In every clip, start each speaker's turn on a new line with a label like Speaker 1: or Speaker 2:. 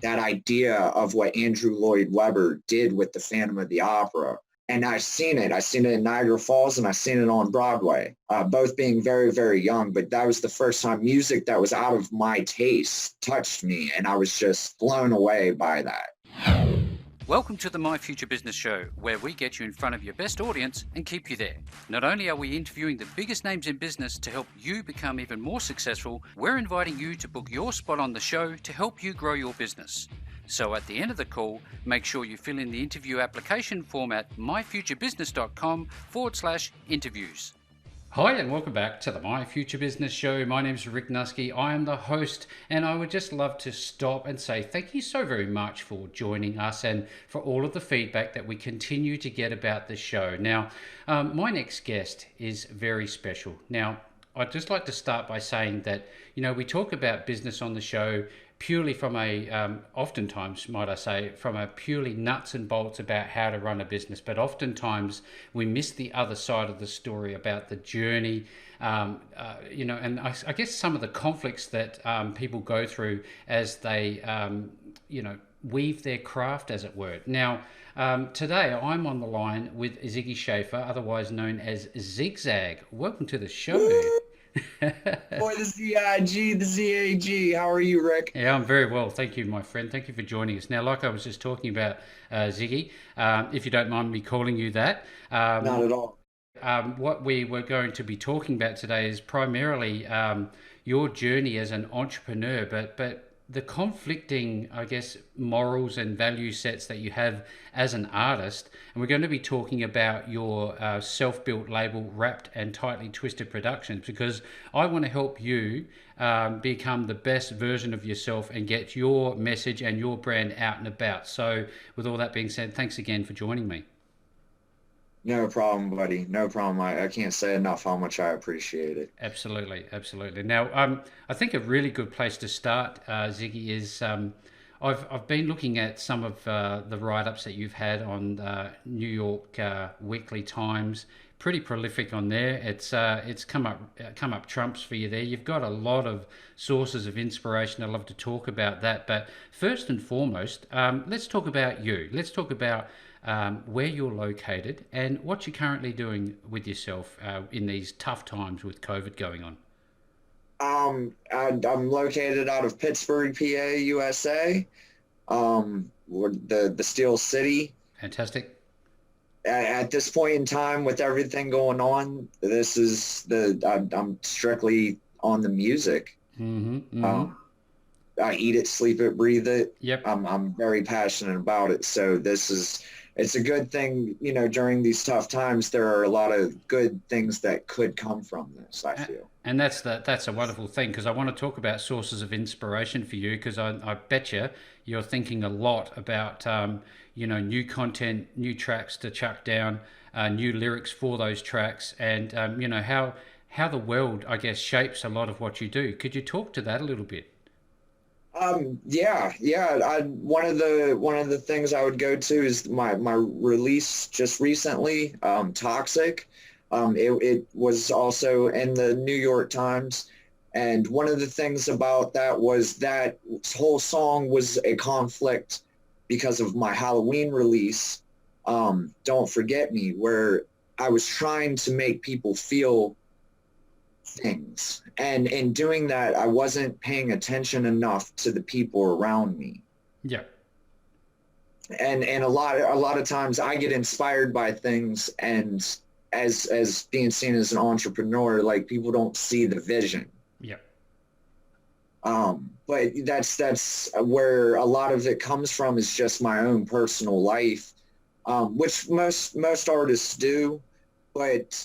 Speaker 1: that idea of what Andrew Lloyd Webber did with the Phantom of the Opera. And I've seen it. I've seen it in Niagara Falls and I've seen it on Broadway, both being very, very young. But that was the first time music that was out of my taste touched me. And I was just blown away by that.
Speaker 2: Welcome to the My Future Business Show, where we get you in front of your best audience and keep you there. Not only are we interviewing the biggest names in business to help you become even more successful, we're inviting you to book your spot on the show to help you grow your business. So at the end of the call, make sure you fill in the interview application form at myfuturebusiness.com/interviews. Hi and welcome back to the My Future Business Show. My name is Rick Nuske. I am the host, and I would just love to stop and say thank you so very much for joining us and for all of the feedback that we continue to get about the show. Now, my next guest is very special. Now, I'd just like to start by saying that, we talk about business on the show purely from oftentimes, might I say, from a purely nuts and bolts about how to run a business. But oftentimes we miss the other side of the story about the journey, and I guess some of the conflicts that people go through as they, weave their craft, as it were. Now, today I'm on the line with Ziggy Shaffer, otherwise known as ZigZag. Welcome to the show.
Speaker 1: Woo! Boy, the ZIG, the ZAG. How are you, Rick?
Speaker 2: Yeah, I'm very well. Thank you, my friend. Thank you for joining us. Now, like I was just talking about, Ziggy, if you don't mind me calling you that.
Speaker 1: Not at all.
Speaker 2: What we were going to be talking about today is primarily your journey as an entrepreneur, but the conflicting, I guess, morals and value sets that you have as an artist. And we're going to be talking about your self-built label, Wrapped and Tightly Twisted Productions, because I want to help you become the best version of yourself and get your message and your brand out and about. So with all that being said, thanks again for joining me.
Speaker 1: No problem, buddy. No problem. I can't say enough how much I appreciate it.
Speaker 2: Absolutely, absolutely. Now, I think a really good place to start, Ziggy, is I've been looking at some of the write-ups that you've had on New York Weekly Times. Pretty prolific on there. It's come up trumps for you there. You've got a lot of sources of inspiration. I'd love to talk about that. But first and foremost, let's talk about you. Let's talk about where you're located and what you're currently doing with yourself in these tough times with COVID going on.
Speaker 1: I'm located out of Pittsburgh, PA, USA. The Steel City.
Speaker 2: Fantastic.
Speaker 1: At this point in time, with everything going on, I'm strictly on the music.
Speaker 2: Mm-hmm, mm-hmm.
Speaker 1: I eat it, sleep it, breathe it.
Speaker 2: Yep.
Speaker 1: I'm very passionate about it. So it's a good thing, during these tough times, there are a lot of good things that could come from this, I feel.
Speaker 2: And that's a wonderful thing, because I want to talk about sources of inspiration for you, because I bet you're thinking a lot about, new content, new tracks to chuck down, new lyrics for those tracks, and, how the world, I guess, shapes a lot of what you do. Could you talk to that a little bit?
Speaker 1: Yeah. One of the things I would go to is my release just recently, Toxic. It was also in the New York Times. And one of the things about that was that whole song was a conflict because of my Halloween release, Don't Forget Me, where I was trying to make people feel things, and in doing that I wasn't paying attention enough to the people around me.
Speaker 2: Yeah.
Speaker 1: And a lot of times I get inspired by things, and as being seen as an entrepreneur, like, people don't see the vision.
Speaker 2: Yeah.
Speaker 1: But that's where a lot of it comes from, is just my own personal life, which most artists do, but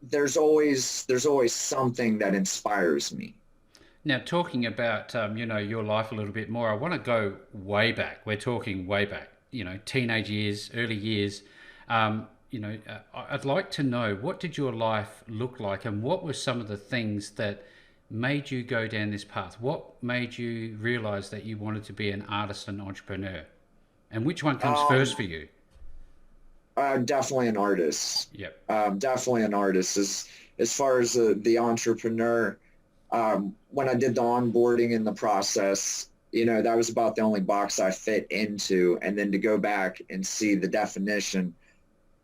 Speaker 1: there's always something that inspires me.
Speaker 2: Now, talking about your life a little bit more, I want to go way back. We're talking way back, teenage years, early years. I'd like to know, what did your life look like, and what were some of the things that made you go down this path? What made you realize that you wanted to be an artist and entrepreneur? And which one comes first for you?
Speaker 1: Definitely an artist.
Speaker 2: Yep.
Speaker 1: Definitely an artist. As far as the entrepreneur, when I did the onboarding in the process, that was about the only box I fit into. And then to go back and see the definition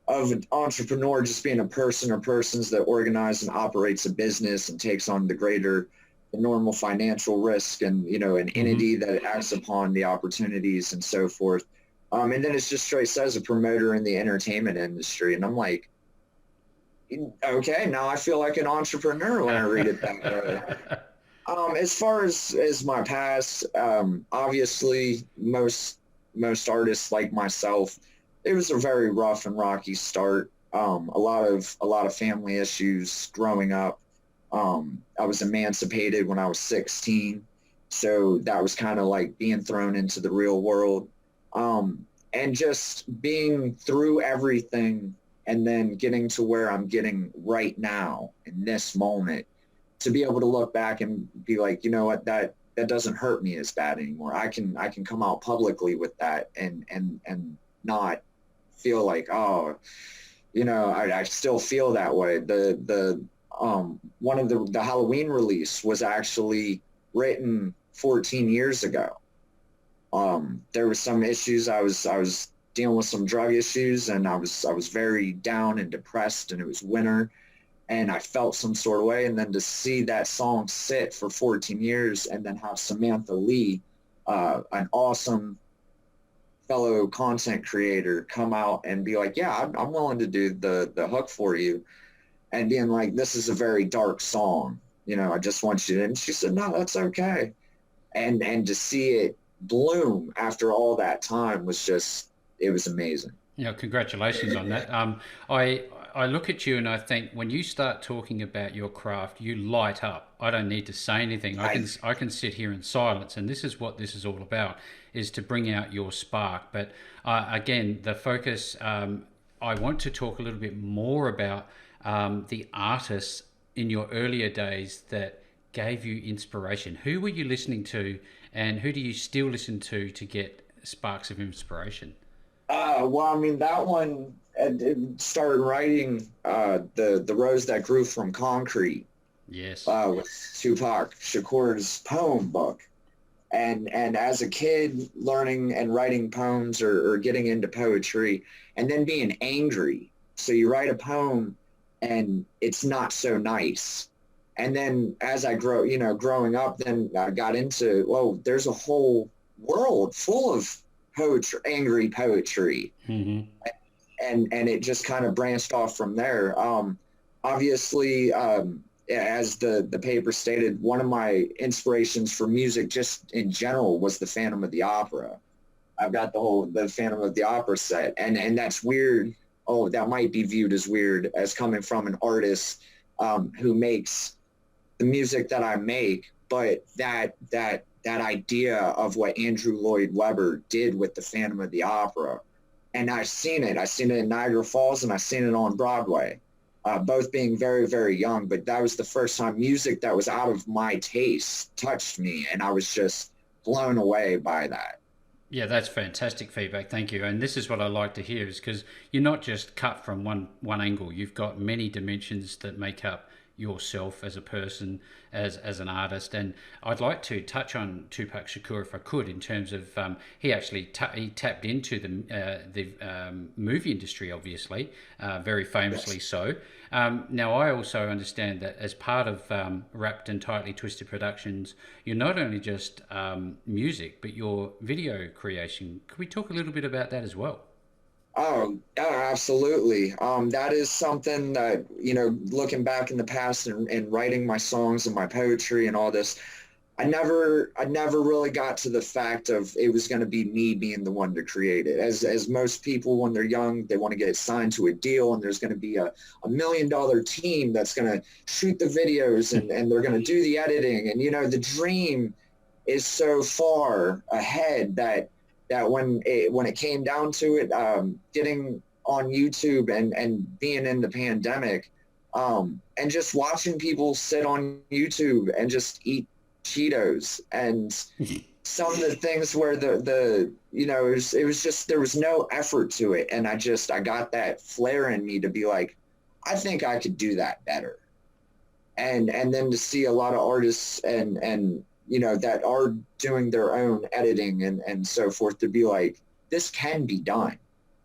Speaker 1: of an entrepreneur just being a person or persons that organize and operates a business and takes on the normal financial risk, and, an entity that acts upon the opportunities and so forth. And then it's just straight says a promoter in the entertainment industry. And I'm like, okay, now I feel like an entrepreneur when I read it that way. As far as my past, obviously most artists like myself, it was a very rough and rocky start. A lot of family issues growing up. I was emancipated when I was 16, so that was kind of like being thrown into the real world, and just being through everything, and then getting to where I'm getting right now in this moment, to be able to look back and be like, you know what, that doesn't hurt me as bad anymore. I can come out publicly with that and not feel like, oh, I still feel that way. One of the Halloween release was actually written 14 years ago. There were some issues. I was dealing with some drug issues, and I was very down and depressed, and it was winter, and I felt some sort of way. And then to see that song sit for 14 years, and then have Samantha Lee, an awesome fellow content creator, come out and be like, yeah, I'm willing to do the hook for you, and being like, this is a very dark song, I just want you to. And she said, no, that's okay. And to see it bloom after all that time was just, it was amazing.
Speaker 2: Congratulations on that. I look at you and I think when you start talking about your craft, you light up. I don't need to say anything. I can sit here in silence, and this is what this is all about, is to bring out your spark. But again, the focus, I want to talk a little bit more about the artists in your earlier days that gave you inspiration. Who were you listening to, and who do you still listen to get sparks of inspiration?
Speaker 1: Well, I mean, that one started writing the Rose That Grew from Concrete.
Speaker 2: Yes.
Speaker 1: With Tupac Shakur's poem book. And as a kid, learning and writing poems, or getting into poetry, and then being angry. So you write a poem and it's not so nice. And then as I growing up, then I got into, well, there's a whole world full of poetry, angry poetry.
Speaker 2: Mm-hmm.
Speaker 1: And it just kind of branched off from there. Obviously, as the paper stated, one of my inspirations for music just in general was the Phantom of the Opera. I've got the Phantom of the Opera set, and that's weird. Oh, that might be viewed as weird as coming from an artist who makes the music that I make, but that idea of what Andrew Lloyd Webber did with the Phantom of the Opera, and I've seen it in Niagara Falls, and I've seen it on Broadway, both being very, very young, but that was the first time music that was out of my taste touched me, and I was just blown away by that.
Speaker 2: Yeah, that's fantastic feedback. Thank you. And this is what I like to hear, is because you're not just cut from one angle. You've got many dimensions that make up yourself as a person, as an artist. And I'd like to touch on Tupac Shakur, if I could, in terms of he actually he tapped into the movie industry, obviously, very famously. Yes. So now I also understand that as part of Wrapped and Tightly Twisted Productions, you're not only just music, but your video creation. Could we talk a little bit about that as well?
Speaker 1: Oh, yeah, absolutely. That is something that, looking back in the past and writing my songs and my poetry and all this, I never really got to the fact of it was going to be me being the one to create it. As most people, when they're young, they want to get signed to a deal, and there's going to be a $1 million team that's going to shoot the videos, and they're going to do the editing. And, the dream is so far ahead that when it came down to it, getting on YouTube and being in the pandemic, and just watching people sit on YouTube and just eat Cheetos, and some of the things where it was just, there was no effort to it, and I got that flair in me to be like, I think I could do that better. And then to see a lot of artists and that are doing their own editing and so forth, to be like, this can be done.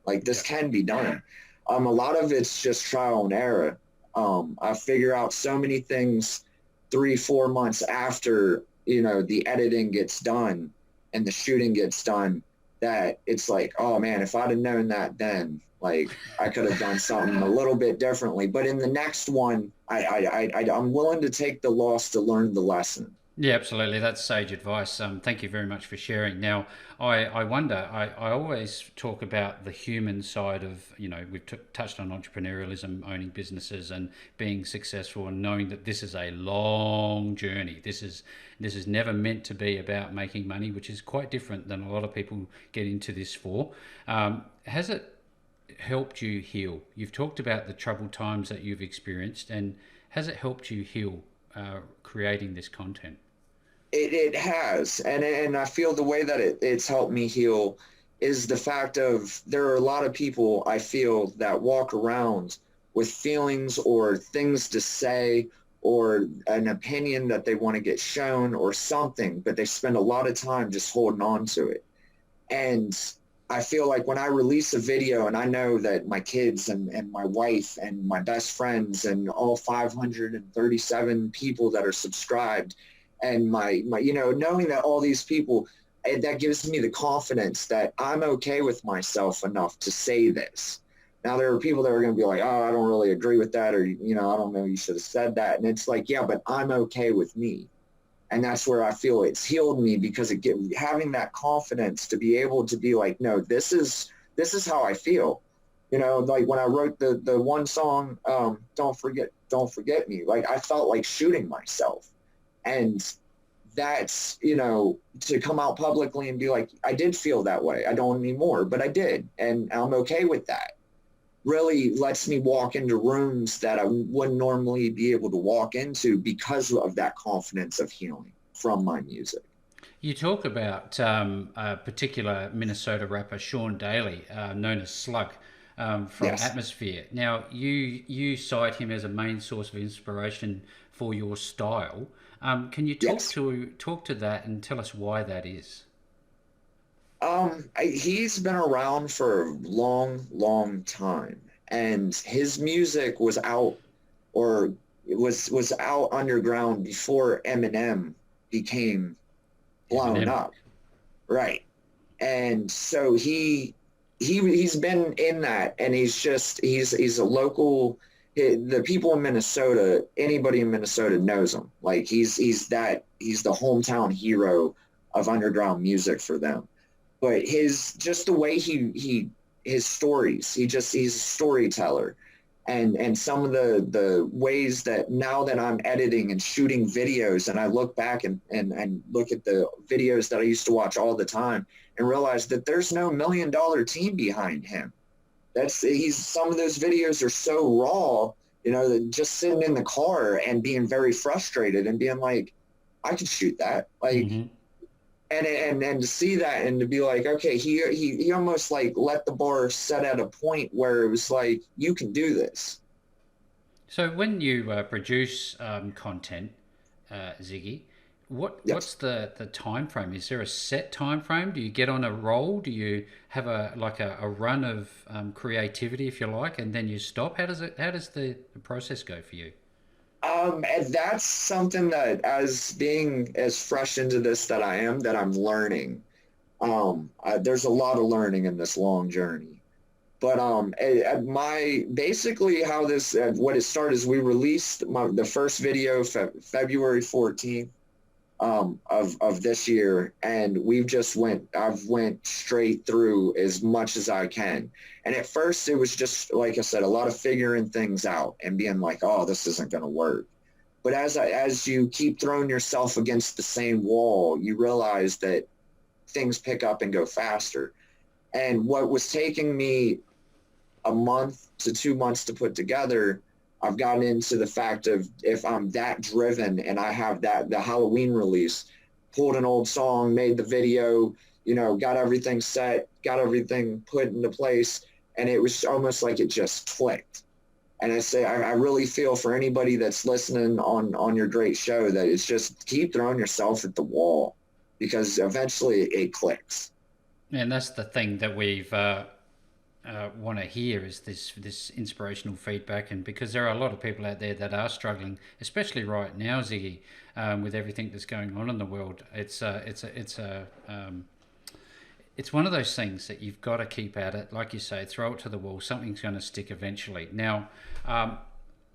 Speaker 1: Like, this can be done. A lot of it's just trial and error. I figure out so many things 3-4 months after, the editing gets done and the shooting gets done, that it's like, oh man, if I'd have known that then, like, I could have done something a little bit differently. But in the next one, I'm willing to take the loss to learn the lesson.
Speaker 2: Yeah, absolutely. That's sage advice. Thank you very much for sharing. Now, I wonder, I always talk about the human side of, we've touched on entrepreneurialism, owning businesses and being successful, and knowing that this is a long journey. This is never meant to be about making money, which is quite different than a lot of people get into this for. Has it helped you heal? You've talked about the troubled times that you've experienced, and has it helped you heal creating this content?
Speaker 1: It has, and I feel the way that it's helped me heal is the fact of, there are a lot of people I feel that walk around with feelings or things to say or an opinion that they want to get shown or something, but they spend a lot of time just holding on to it. And I feel like when I release a video and I know that my kids and my wife and my best friends and all 537 people that are subscribed, and my knowing that all these people, that gives me the confidence that I'm okay with myself enough to say this. Now, there are people that are going to be like, oh, I don't really agree with that, or, I don't know, you should have said that. And it's like, yeah, but I'm okay with me. And that's where I feel it's healed me, because having that confidence to be able to be like, no, this is how I feel. Like when I wrote the one song, Don't Forget Me, like I felt like shooting myself. And that's, to come out publicly and be like, I did feel that way. I don't anymore, but I did. And I'm okay with that. Really lets me walk into rooms that I wouldn't normally be able to walk into, because of that confidence of healing from my music.
Speaker 2: You talk about a particular Minnesota rapper, Sean Daley, known as Slug, from
Speaker 1: Yes.
Speaker 2: Atmosphere. Now, you cite him as a main source of inspiration for your style. Can you
Speaker 1: Yes.
Speaker 2: talk to that and tell us why that is?
Speaker 1: He's been around for a long, long time, and his music was out, or was out underground before Eminem became blown
Speaker 2: Eminem.
Speaker 1: up. Right. And so he's been in that, and he's a local. The people in Minnesota, anybody in Minnesota knows him. Like he's the hometown hero of underground music for them. But just the way his stories, he's a storyteller. And some of the ways that, now that I'm editing and shooting videos, and I look back and look at the videos that I used to watch all the time, and realize that there's no $1 million team behind him. Some of those videos are so raw, that just sitting in the car and being very frustrated and being like, I could shoot that. Like,
Speaker 2: Hmm.
Speaker 1: and to see that and to be like, okay, he almost like let the bar set at a point where it was like, you can do this.
Speaker 2: So when you produce content, Ziggy, what's
Speaker 1: Yes.
Speaker 2: the time frame? Is there a set time frame? Do you get on a roll? Do you have a run of creativity, if you like, and then you stop? How does the process go for you?
Speaker 1: And that's something that, as being as fresh into this that I am, that I'm learning. There's a lot of learning in this long journey. But my basically how this what it started is, we released the first video February 14th, of this year, and I've went straight through as much as I can. And at first it was just, like I said, a lot of figuring things out and being like, oh, this isn't going to work. But as you keep throwing yourself against the same wall, you realize that things pick up and go faster. And what was taking me a month to 2 months to put together, I've gotten into the fact of, if I'm that driven and I have the Halloween release, pulled an old song, made the video, got everything set, got everything put into place, and it was almost like it just clicked. And I say, I really feel for anybody that's listening on your great show that it's just keep throwing yourself at the wall because eventually it clicks.
Speaker 2: And that's the thing that we've want to hear is this inspirational feedback, and because there are a lot of people out there that are struggling, especially right now, Ziggy, with everything that's going on in the world. It's one of those things that you've got to keep at it. Like you say, throw it to the wall. Something's going to stick eventually. Now, I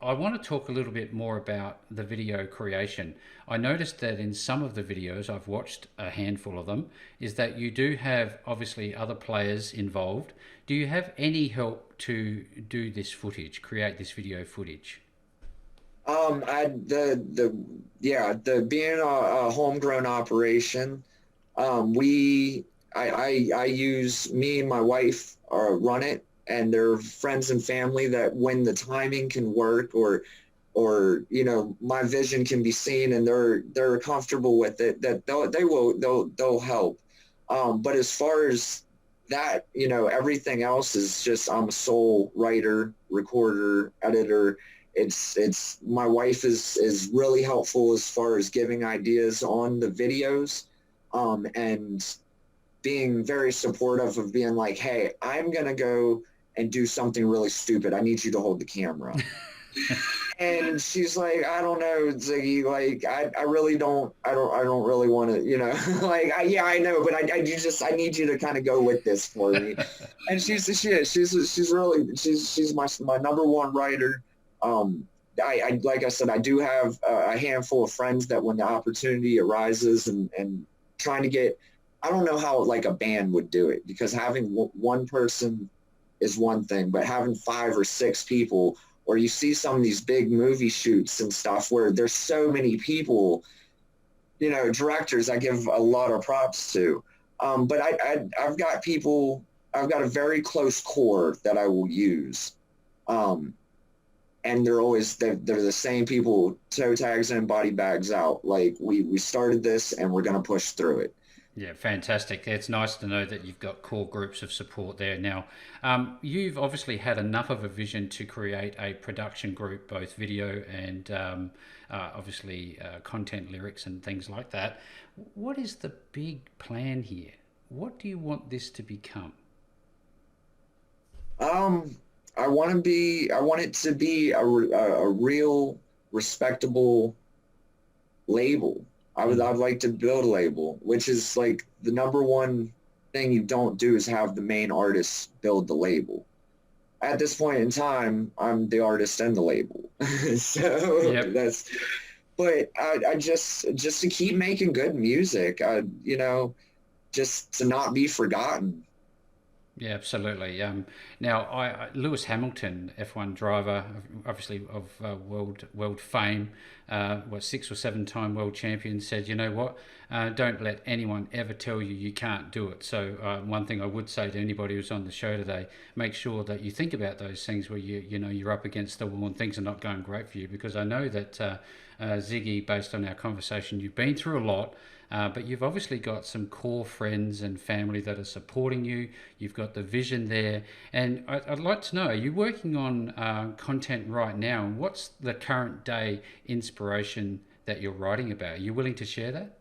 Speaker 2: want to talk a little bit more about the video creation. I noticed that in some of the videos, I've watched a handful of them, is that you do have obviously other players involved. Do you have any help to do this footage, create this video footage?
Speaker 1: The being a homegrown operation, I use me and my wife run it, and they're friends and family that when the timing can work or my vision can be seen and they're comfortable with it, that they'll help. But as far as that, everything else is just I'm a sole writer, recorder, editor. It's my wife is really helpful as far as giving ideas on the videos, and being very supportive of being like, hey, I'm gonna go and do something really stupid. I need you to hold the camera. And she's like, I don't know, Ziggy, like I really don't really want to, like I know, but I need you to kind of go with this for me. And she's my number one writer. I like I said, I do have a handful of friends that when the opportunity arises and trying to get, I don't know how like a band would do it, because having one person is one thing, but having 5 or 6 people, or you see some of these big movie shoots and stuff where there's so many people, directors I give a lot of props to. But I've got people, I've got a very close core that I will use. And they're the same people, toe tags in, body bags out. Like we started this and we're going to push through it.
Speaker 2: Yeah, fantastic. It's nice to know that you've got core groups of support there. Now, you've obviously had enough of a vision to create a production group, both video and obviously content, lyrics, and things like that. What is the big plan here? What do you want this to become?
Speaker 1: I want it to be a real respectable label. I'd like to build a label, which is like the number one thing you don't do is have the main artist build the label. At this point in time, I'm the artist and the label. So
Speaker 2: Yep.
Speaker 1: but I just to keep making good music, just to not be forgotten.
Speaker 2: Yeah, absolutely. Now, Lewis Hamilton, F1 driver, obviously of world fame, was 6 or 7 time world champion, said, you know what, don't let anyone ever tell you you can't do it. So one thing I would say to anybody who's on the show today, make sure that you think about those things where you're up against the wall and things are not going great for you, because I know that Ziggy, based on our conversation, you've been through a lot. But you've obviously got some core friends and family that are supporting you. You've got the vision there. And I'd like to know, are you working on content right now? And what's the current day inspiration that you're writing about? Are you willing to share that?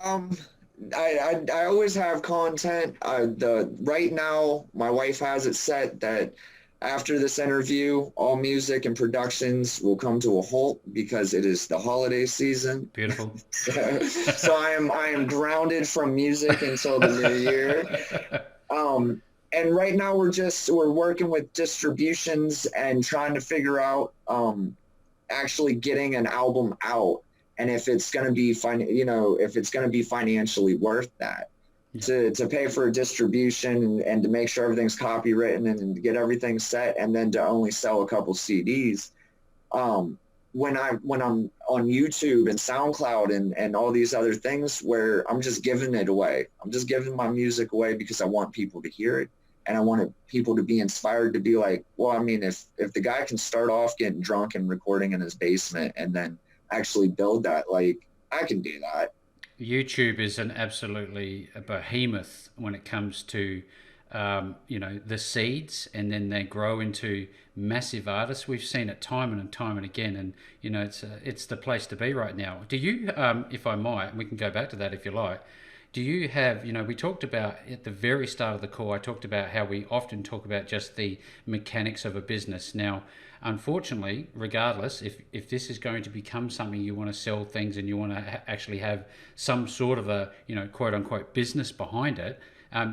Speaker 1: Um, I always have content. Right now, my wife has it set that after this interview, all music and productions will come to a halt because it is the holiday season.
Speaker 2: Beautiful.
Speaker 1: So I am grounded from music until the new year. And right now we're working with distributions and trying to figure out actually getting an album out, and if it's going to be if it's going to be financially worth that to pay for a distribution and to make sure everything's copywritten and to get everything set, and then to only sell a couple CDs. When I'm on YouTube and SoundCloud and all these other things where I'm just giving it away. I'm just giving my music away because I want people to hear it, and I wanted people to be inspired to be like, well, I mean, if the guy can start off getting drunk and recording in his basement and then actually build that, like, I can do that.
Speaker 2: YouTube is an absolutely a behemoth when it comes to the seeds, and then they grow into massive artists. We've seen it time and time and again, and it's the place to be right now. Do you, if I might, we can go back to that if you like. Do you have, we talked about at the very start of the call, I talked about how we often talk about just the mechanics of a business. Now, unfortunately, regardless, if this is going to become something you want to sell things and you want to actually have some sort of a, quote unquote business behind it,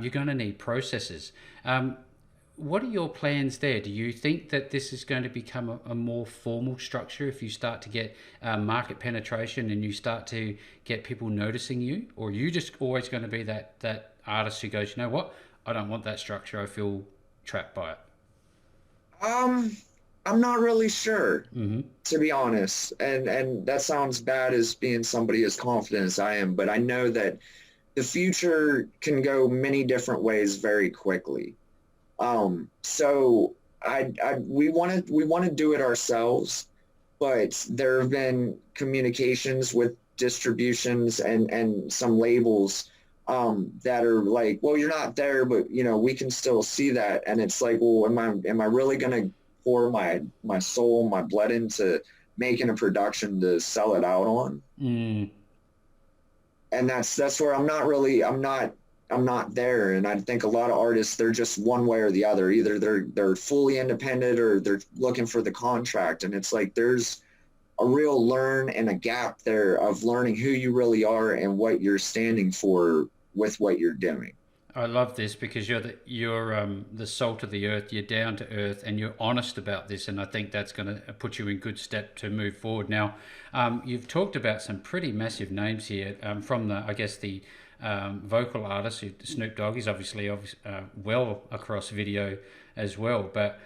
Speaker 2: you're going to need processes. What are your plans there? Do you think that this is going to become a more formal structure if you start to get market penetration and you start to get people noticing you? Or are you just always going to be that artist who goes, you know what, I don't want that structure, I feel trapped by it?
Speaker 1: I'm not really sure, to be honest. And that sounds bad as being somebody as confident as I am, but I know that the future can go many different ways very quickly. So we want to do it ourselves, but there have been communications with distributions and some labels, that are like, well, you're not there, but we can still see that. And it's like, well, am I really going to pour my soul, my blood into making a production to sell it out on? And that's where I'm not there. And I think a lot of artists, they're just one way or the other. Either they're fully independent or they're looking for the contract. And it's like there's a real learn and a gap there of learning who you really are and what you're standing for with what you're doing.
Speaker 2: I love this because you're the salt of the earth. You're down to earth and you're honest about this, and I think that's going to put you in good step to move forward. Now, you've talked about some pretty massive names here, from the vocal artist. Snoop Dogg is obviously well across video as well, but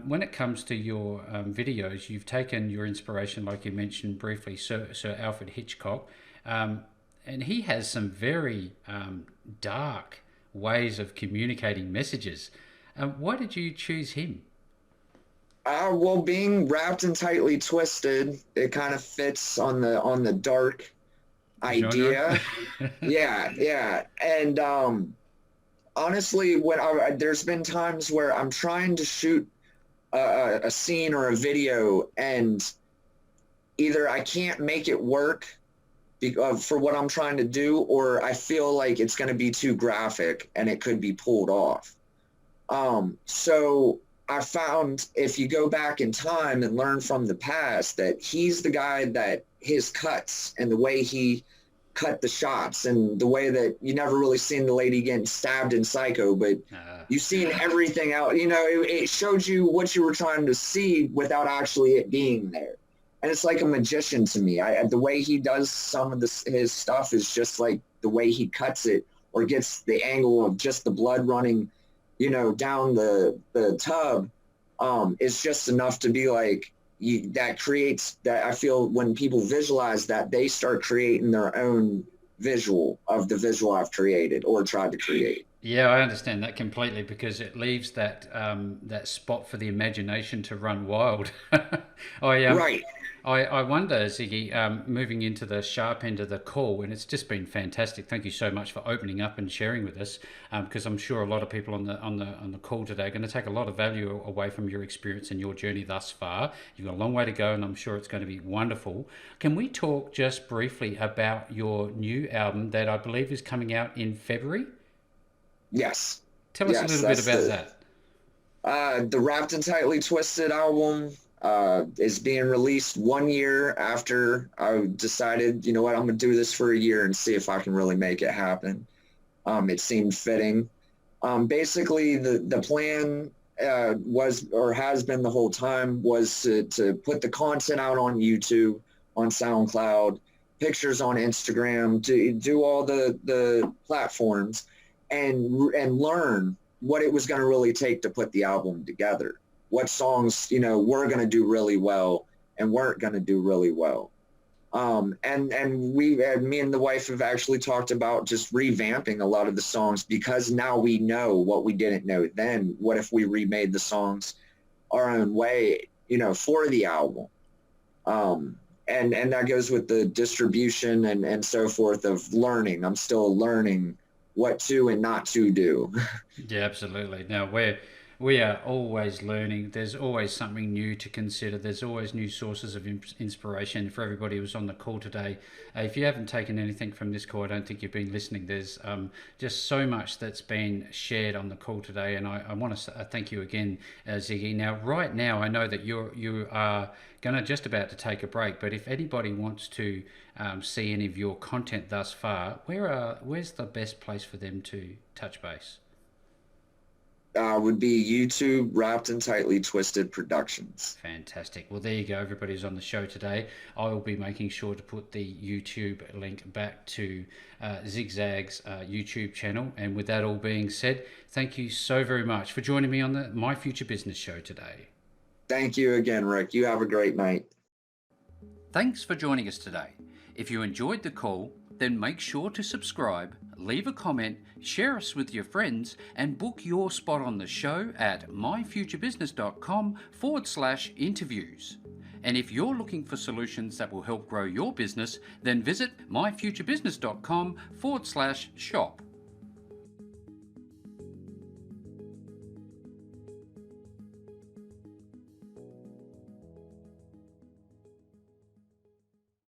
Speaker 2: when it comes to your videos, you've taken your inspiration, like you mentioned briefly, Sir Alfred Hitchcock, and he has some very dark ways of communicating messages. Why did you choose him?
Speaker 1: Well, being wrapped and tightly twisted, it kind of fits on the dark idea. Yeah. And honestly, there's been times where I'm trying to shoot a scene or a video, and either I can't make it work for what I'm trying to do, or I feel like it's going to be too graphic and it could be pulled off. So I found if you go back in time and learn from the past, that he's the guy that his cuts and the way he cut the shots and the way that you never really seen the lady getting stabbed in Psycho, but you've seen everything out. It showed you what you were trying to see without actually it being there. And it's like a magician to me. The way he does some of his stuff is just like the way he cuts it or gets the angle of just the blood running, down the tub, is just enough to be like, that creates that. I feel when people visualize that, they start creating their own visual of the visual I've created or tried to create.
Speaker 2: Yeah, I understand that completely because it leaves that spot for the imagination to run wild.
Speaker 1: Right.
Speaker 2: I wonder, Ziggy, moving into the sharp end of the call, and it's just been fantastic. Thank you so much for opening up and sharing with us, because I'm sure a lot of people on the call today are going to take a lot of value away from your experience and your journey thus far. You've got a long way to go, and I'm sure it's going to be wonderful. Can we talk just briefly about your new album that I believe is coming out in February?
Speaker 1: Yes.
Speaker 2: Tell us a little bit about
Speaker 1: that. The Wrapped and Tightly Twisted album is being released 1 year after I decided, I'm going to do this for a year and see if I can really make it happen. It seemed fitting. Basically, the plan was, or has been the whole time, was to put the content out on YouTube, on SoundCloud, pictures on Instagram, to do all the platforms and learn what it was going to really take to put the album together. What songs, were going to do really well and weren't going to do really well. And me and the wife have actually talked about just revamping a lot of the songs, because now we know what we didn't know then. What if we remade the songs our own way, for the album? And that goes with the distribution and so forth of learning. I'm still learning what to and not to do.
Speaker 2: Yeah, absolutely. Now we are always learning. There's always something new to consider. There's always new sources of inspiration for everybody who's on the call today. If you haven't taken anything from this call, I don't think you've been listening. There's just so much that's been shared on the call today, and I want to thank you again, Ziggy. Now, right now, I know that you are going to just about to take a break, but if anybody wants to see any of your content thus far, where's the best place for them to touch base?
Speaker 1: Would be YouTube, Wrapped and Tightly Twisted Productions.
Speaker 2: Fantastic. Well, there you go. Everybody who's on the show today. I will be making sure to put the YouTube link back to ZigZag's YouTube channel. And with that all being said, thank you so very much for joining me on the My Future Business show today.
Speaker 1: Thank you again, Rick. You have a great night.
Speaker 2: Thanks for joining us today. If you enjoyed the call, then make sure to subscribe, leave a comment, share us with your friends, and book your spot on the show at myfuturebusiness.com/interviews. And if you're looking for solutions that will help grow your business, then visit myfuturebusiness.com/shop.